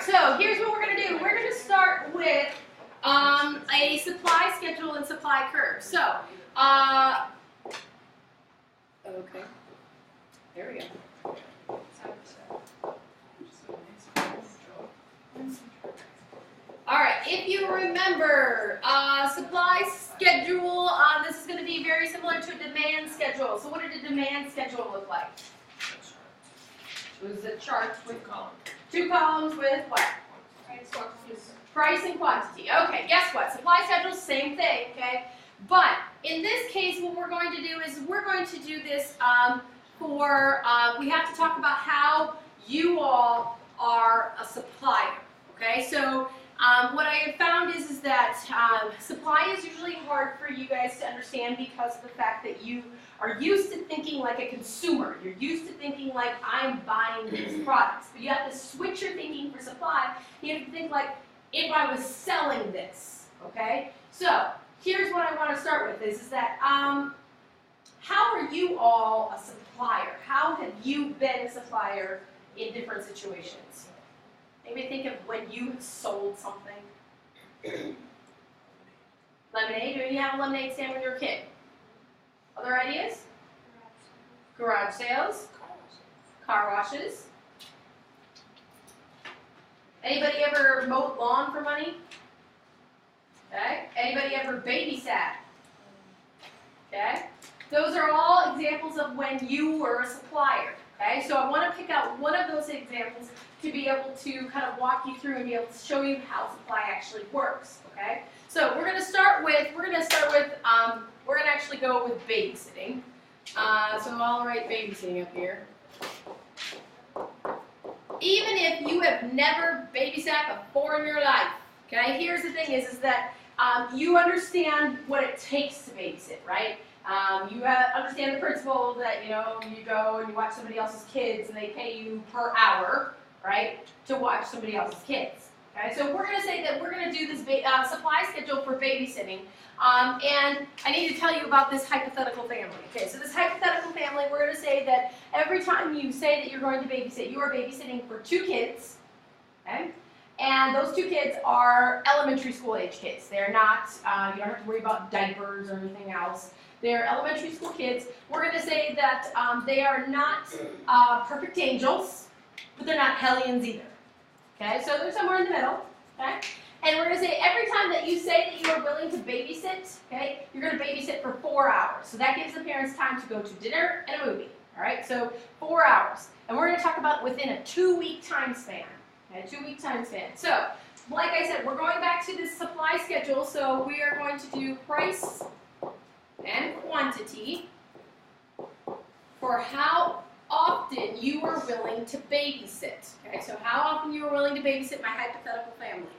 so here's what we're going to do. We're going to start with a supply schedule and supply curve. So, okay, there we go. All right, if you remember, supply schedule, this is going to be very similar to a demand schedule. So what did a demand schedule look like? It was a chart with two columns with what? Price and quantity. Okay, guess what? Supply schedule, same thing, okay? But in this case, what we're going to do is we're going to do this we have to talk about how you all are a supplier, okay? So what I have found is that supply is usually hard for you guys to understand because of the fact that you are used to thinking like a consumer. You're used to thinking like, I'm buying these products. But you have to switch your thinking for supply. You have to think like, if I was selling this, okay? So here's what I want to start with is that how are you all a supplier? How have you been a supplier in different situations? Maybe think of when you have sold something. Lemonade, did you have a lemonade stand when you were a kid? Other ideas? Garage sales? Car washes? Anybody ever mowed lawn for money? Okay. Anybody ever babysat? Okay. Those are all examples of when you were a supplier. Okay. So I want to pick out one of those examples to be able to kind of walk you through and be able to show you how supply actually works. Okay. So we're going to actually go with babysitting. So I'll write babysitting up here. Even if you have never babysat before in your life, okay, here's the thing is that you understand what it takes to babysit, right? You understand the principle that, you go and you watch somebody else's kids and they pay you per hour, right, to watch somebody else's kids. Okay, so we're going to say that we're going to do this supply schedule for babysitting. And I need to tell you about this hypothetical family. Okay, so this hypothetical family, we're going to say that every time you say that you're going to babysit, you are babysitting for 2 kids. Okay, and those 2 kids are elementary school age kids. They're not, you don't have to worry about diapers or anything else. They're elementary school kids. We're going to say that they are not perfect angels, but they're not hellions either. Okay, so they're somewhere in the middle. Okay, and we're going to say every time that you say that you are willing to babysit, okay, you're going to babysit for 4 hours. So that gives the parents time to go to dinner and a movie. All right, so 4 hours. And we're going to talk about within a 2-week time span. Okay, 2-week time span. So, like I said, we're going back to this supply schedule. So we are going to do price and quantity for how often you are willing to babysit. Okay, so how often you are willing to babysit my hypothetical family.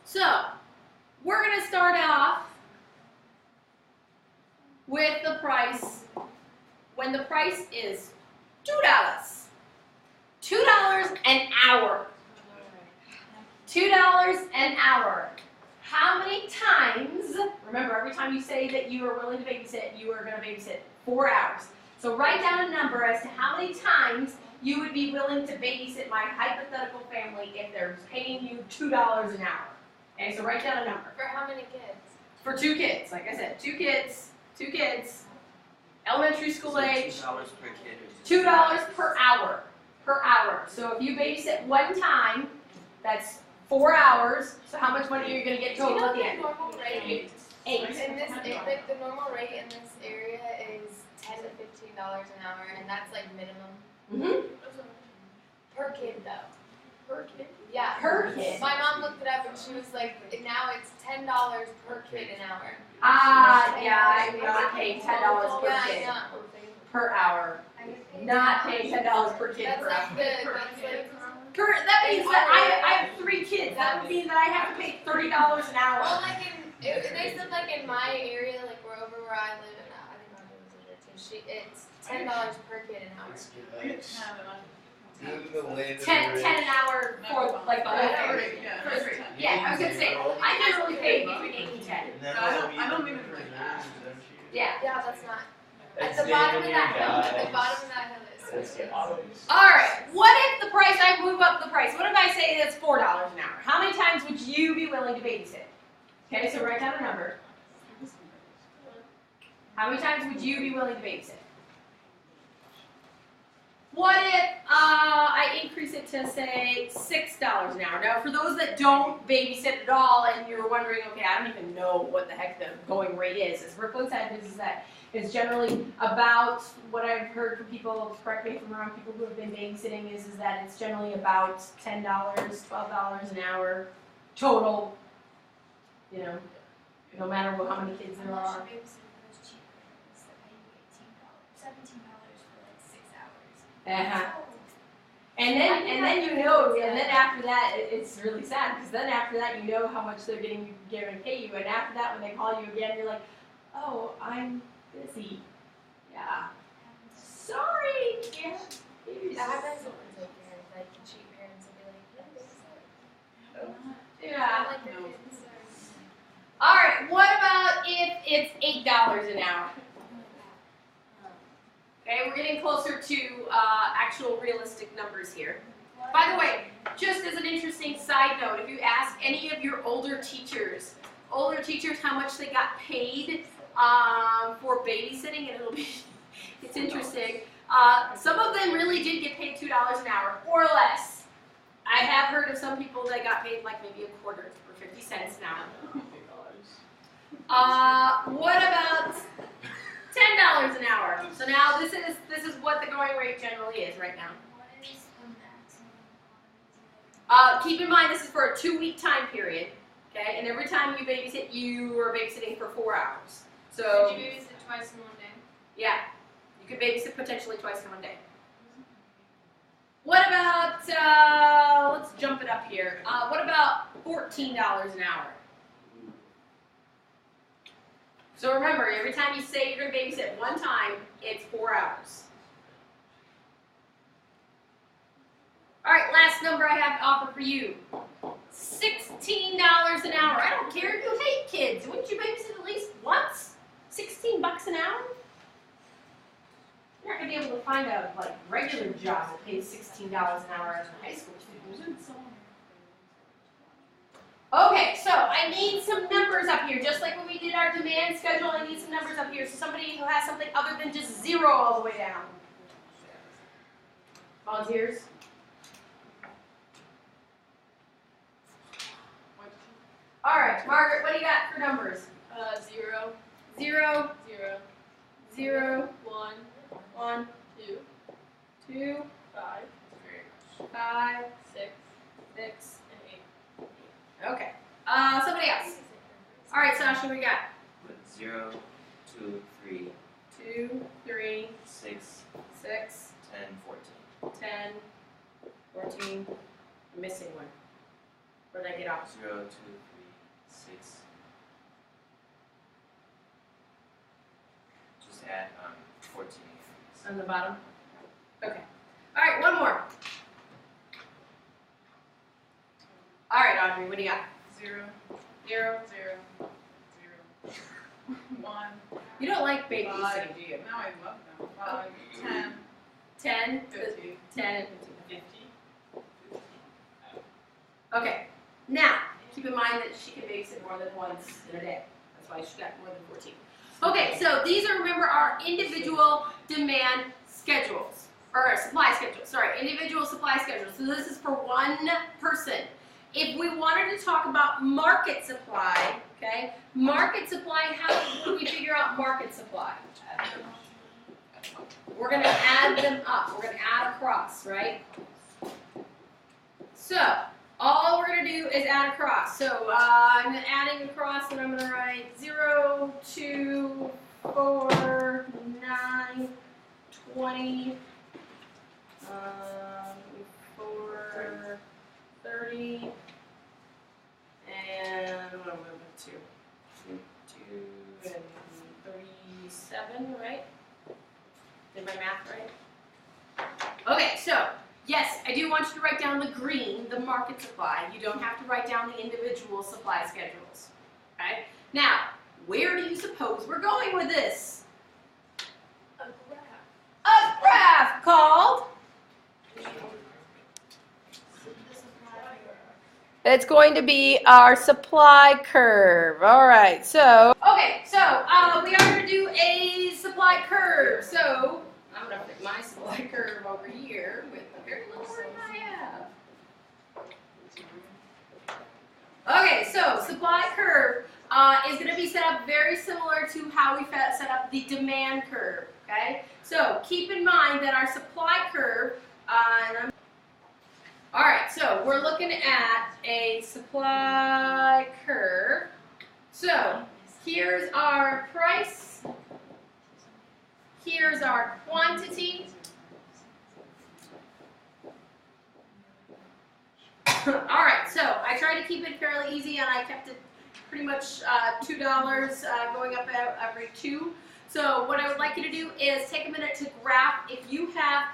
So, we're going to start off with the price when the price is $2. $2 an hour. $2 an hour. How many times, remember every time you say that you are willing to babysit, you are going to babysit 4 hours. So write down a number as to how many times you would be willing to babysit my hypothetical family if they're paying you $2 an hour. Okay, so write down a number. For how many kids? For 2 kids, like I said, 2 kids, elementary school age. $2 per kid. $2 per hour. Per hour. So if you babysit 1 time, that's 4 hours. So how much money are you going to get total at the end? Normal rate. 8. In this, like the normal rate in this area is $10 to $15 an hour, and that's like minimum. Mm-hmm. Per kid though. Per kid? Yeah. Per kid. My mom looked it up and she was like, now it's $10 per kid an hour. Yeah, I'm not paying $10 per Yeah, kid I know. per hour. Not paying $10 per kid That's per not hour. good. That's like, That means that I have 3 kids. That would mean that I have to pay $30 an hour. well, like they said like in my area, like where I live, and I think my mom was in there too. It's $10 per kid an hour. 10 an hour for like the whole family. Yeah, I was gonna say I generally pay between 8 and 10. I don't even Yeah. Yeah, that's not. At the bottom of that hill, at the bottom of that hill is. Alright, what if the price, I move up the price, what if I say it's $4 an hour? How many times would you be willing to babysit? Okay, so write down a number. How many times would you be willing to babysit? What if I increase it to, say, $6 an hour? Now, for those that don't babysit at all and you're wondering, okay, I don't even know what the heck the going rate is, as Brooklyn said, is that it's generally about, what I've heard from people, correct me if I'm wrong, people who have been babysitting is that it's generally about $10, $12 an hour total, you know, no matter how many kids there are. And then you know, and then after that, it's really sad, because then after that you know how much they're getting to pay you, and after that when they call you again, you're like, oh, I'm busy. Yeah. Sorry. Yeah. That happens with like cheap parents will be like, Yeah. like their kids. All right. What about if it's $8 an hour? Okay, we're getting closer to actual realistic numbers here. By the way, just as an interesting side note, if you ask any of your older teachers how much they got paid for babysitting, and it's interesting. Some of them really did get paid $2 an hour or less. I have heard of some people that got paid like maybe a quarter or 50 cents an hour. What about $10 an hour? So now this is what the going rate generally is right now. What is the maximum? Keep in mind this is for a 2-week time period, okay? And every time you babysit, you are babysitting for 4 hours. So could you babysit twice in one day? yeah, you could babysit potentially twice in one day. What about let's jump it up here. What about $14 an hour? So remember, every time you say you're going to babysit one time, it's 4 hours. All right, last number I have to offer for you. $16 an hour. I don't care if you hate kids. Wouldn't you babysit at least once? 16 bucks an hour? You're not going to be able to find a regular job that pays $16 an hour as a high school student. Okay, so I need some numbers up here, just like when we did our demand schedule. I need some numbers up here. So somebody who has something other than just 0 all the way down. Volunteers? All right, Margaret, what do you got for numbers? 0, 0, 0, 0, 1, 1, 2, 2, 5, 5, 6, 6. and 8. Okay. Somebody else. All right, Sasha, what do you got? 0, 2, 3, 2, 3, 6, 6, 10, 14. 10, 14. I'm missing one. Where did I get off? 0, 2, 3, 6. Just add 14. On the bottom? Okay. All right, one more. All right, Audrey, what do you got? 0, 0. 0, 0, 1, You don't like babysitting, 5. do you? Now I love them. 5, 10, 10, 50, 10, and 15. 50. Okay. Now, keep in mind that she can babysit more than once in a day. That's why she got more than 14. Okay, so these are, remember, our individual demand schedules, or supply schedules, sorry, individual supply schedules. So this is for one person. If we wanted to talk about market supply, okay, market supply, how would we figure out market supply? We're going to add them up. We're going to add across, right? So, all we're going to do is add across. So, I'm adding across, and I'm going to write 0, 2, 4, 9, 20, 4, 30, and what am I moving to? 2 and 37, right? Did my math right? Okay, so, yes, I do want you to write down the green, the market supply. You don't have to write down the individual supply schedules. Okay? Now, where do you suppose we're going with this? A graph. A graph called It's going to be our supply curve. All right, so. Okay, so we are going to do a supply curve. So I'm going to put my supply curve over here with the very little room I have. Okay, so supply curve is going to be set up very similar to how we set up the demand curve. Okay, so keep in mind that our supply curve, all right, so we're looking at a supply curve. So here's our price, here's our quantity. All right, so I tried to keep it fairly easy, and I kept it pretty much $2 going up every 2. So what I would like you to do is take a minute to graph. If you have,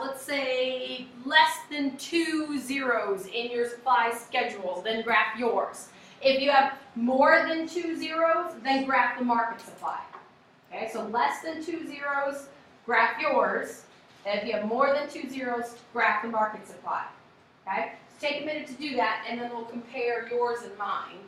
let's say, less than 2 zeros in your supply schedule, then graph yours. If you have more than 2 zeros, then graph the market supply. Okay, so less than 2 zeros, graph yours. And if you have more than 2 zeros, graph the market supply. Okay, so take a minute to do that, and then we'll compare yours and mine.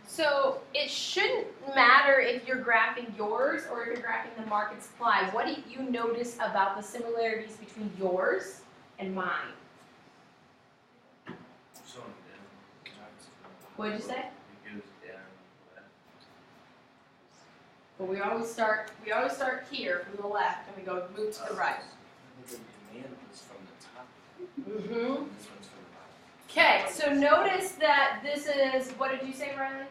So it shouldn't matter if you're graphing yours or if you're graphing the market supply. What do you notice about the similarities between yours and mine? What did you say? Well, we always start here from the left and we go move to the right. The demand was from the top. Mm-hmm. This one's from the bottom. Okay, so notice that this is, what did you say, Riley?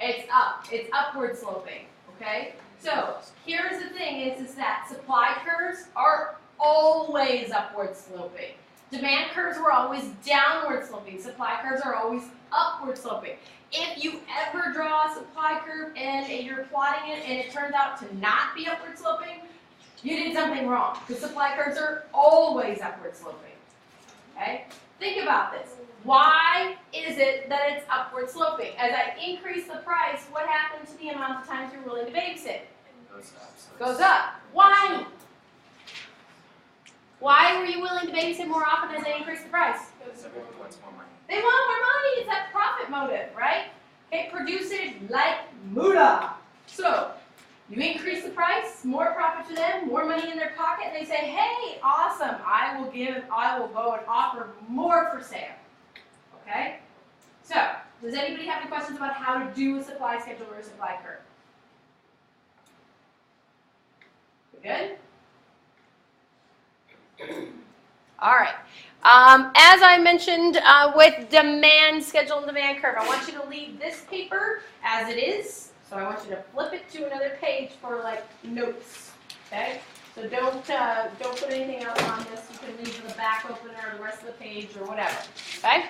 It's up. It's upward sloping, okay? So here's the thing is that supply curves are always upward sloping. Demand curves were always downward sloping. Supply curves are always upward sloping. If you ever draw a supply curve and you're plotting it and it turns out to not be upward sloping, you did something wrong. Because supply curves are always upward sloping. Okay? Think about this. Why is it that it's upward sloping? As I increase the price, what happens to the amount of times you're willing to babysit? It goes up. So Goes up. Why? Why were you willing to babysit more often as I increase the price? because everyone wants more money. They want more money. It's that profit motive, right? Okay, produce it like moolah. So, you increase the price, more profit to them, more money in their pocket, and they say, hey, awesome, I will go and offer more for sale. Okay? So, does anybody have any questions about how to do a supply schedule or a supply curve? We good? All right. As I mentioned with demand schedule and demand curve, I want you to leave this paper as it is. So I want you to flip it to another page for like notes. Okay. So don't put anything else on this. You can leave the back open or the rest of the page or whatever. Okay.